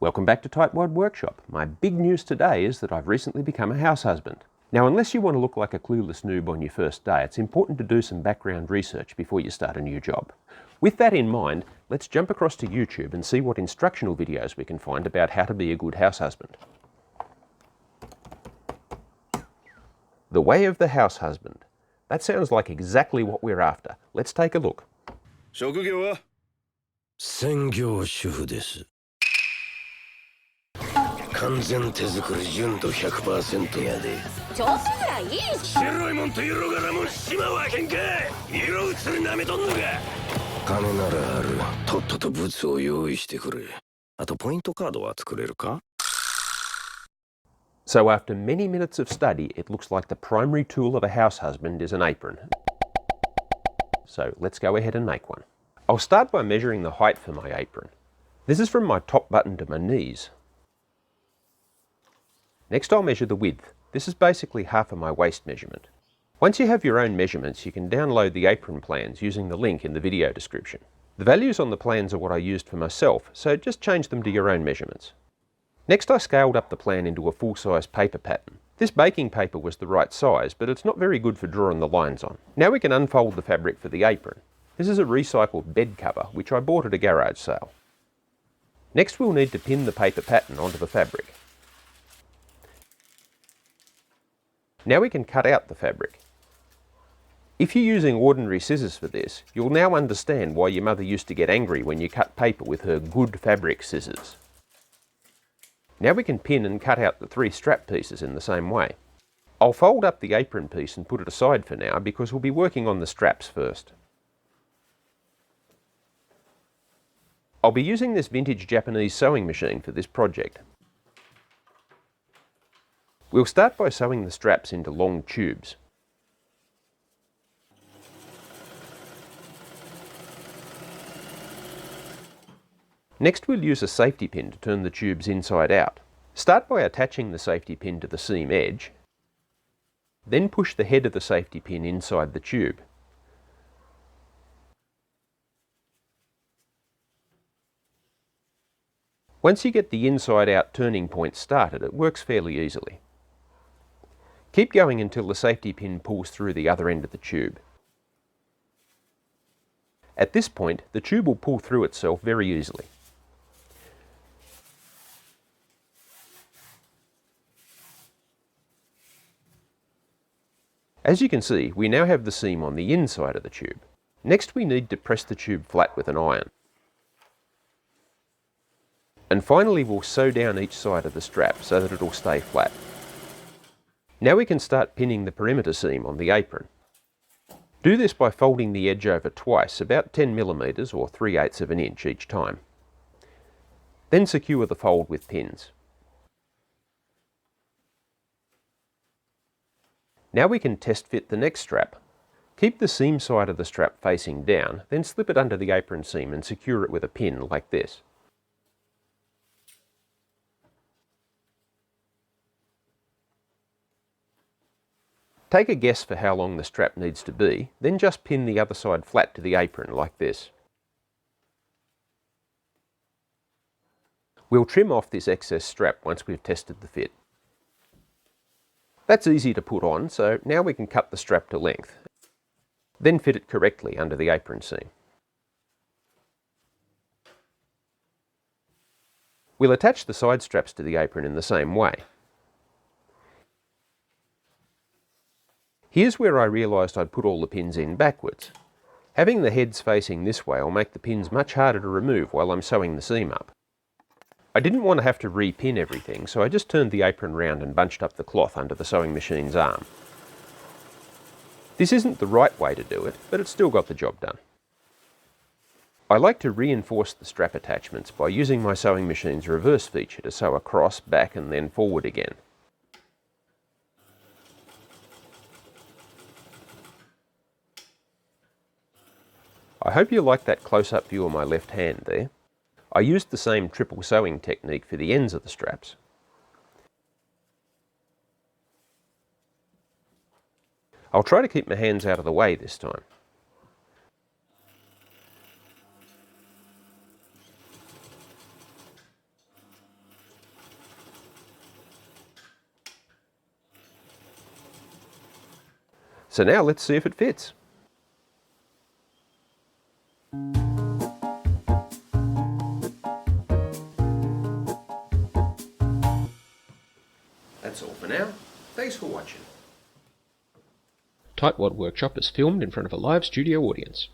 Welcome back to Tightwad Workshop. My big news today is that I've recently become a house husband. Now, unless you want to look like a clueless noob on your first day, it's important to do some background research before you start a new job. With that in mind, let's jump across to YouTube and see what instructional videos we can find about how to be a good house husband. The way of the house husband. That sounds like exactly what we're after. Let's take a look. 職業は専業主婦です。完全手作り純度 100% やで。調子ぐらいいいし。白いもんと色柄もしまわへんか。色移りなめとんのか。金ならある。とっとと物を用意してくれ。あとポイントカードは作れるか? So after many minutes of study, it looks like the primary tool of a house husband is an apron. So let's go ahead and make one. I'll start by measuring the height for my apron. This is from my top button to my knees. Next I'll measure the width. This is basically half of my waist measurement. Once you have your own measurements, you can download the apron plans using the link in the video description. The values on the plans are what I used for myself, so just change them to your own measurements. Next I scaled up the plan into a full-size paper pattern. This baking paper was the right size, but it's not very good for drawing the lines on. Now we can unfold the fabric for the apron. This is a recycled bed cover, which I bought at a garage sale. Next we'll need to pin the paper pattern onto the fabric. Now we can cut out the fabric. If you're using ordinary scissors for this, you'll now understand why your mother used to get angry when you cut paper with her good fabric scissors. Now we can pin and cut out the 3 strap pieces in the same way. I'll fold up the apron piece and put it aside for now because we'll be working on the straps first. I'll be using this vintage Japanese sewing machine for this project. We'll start by sewing the straps into long tubes. Next we'll use a safety pin to turn the tubes inside out. Start by attaching the safety pin to the seam edge, then push the head of the safety pin inside the tube. Once you get the inside out turning point started, it works fairly easily. Keep going until the safety pin pulls through the other end of the tube. At this point, the tube will pull through itself very easily. As you can see, we now have the seam on the inside of the tube. Next we need to press the tube flat with an iron. And finally we'll sew down each side of the strap so that it'll stay flat. Now we can start pinning the perimeter seam on the apron. Do this by folding the edge over twice, about 10 millimeters or 3/8 of an inch each time. Then secure the fold with pins. Now we can test fit the next strap. Keep the seam side of the strap facing down, then slip it under the apron seam and secure it with a pin like this. Take a guess for how long the strap needs to be, then just pin the other side flat to the apron like this. We'll trim off this excess strap once we've tested the fit. That's easy to put on, so now we can cut the strap to length, then fit it correctly under the apron seam. We'll attach the side straps to the apron in the same way. Here's where I realised I'd put all the pins in backwards. Having the heads facing this way will make the pins much harder to remove while I'm sewing the seam up. I didn't want to have to re-pin everything, so I just turned the apron round and bunched up the cloth under the sewing machine's arm. This isn't the right way to do it, but it's still got the job done. I like to reinforce the strap attachments by using my sewing machine's reverse feature to sew across, back and then forward again. I hope you like that close-up view of my left hand there. I used the same triple sewing technique for the ends of the straps. I'll try to keep my hands out of the way this time. So now let's see if it fits. That's all for now. Thanks for watching. Tightwad Workshop is filmed in front of a live studio audience.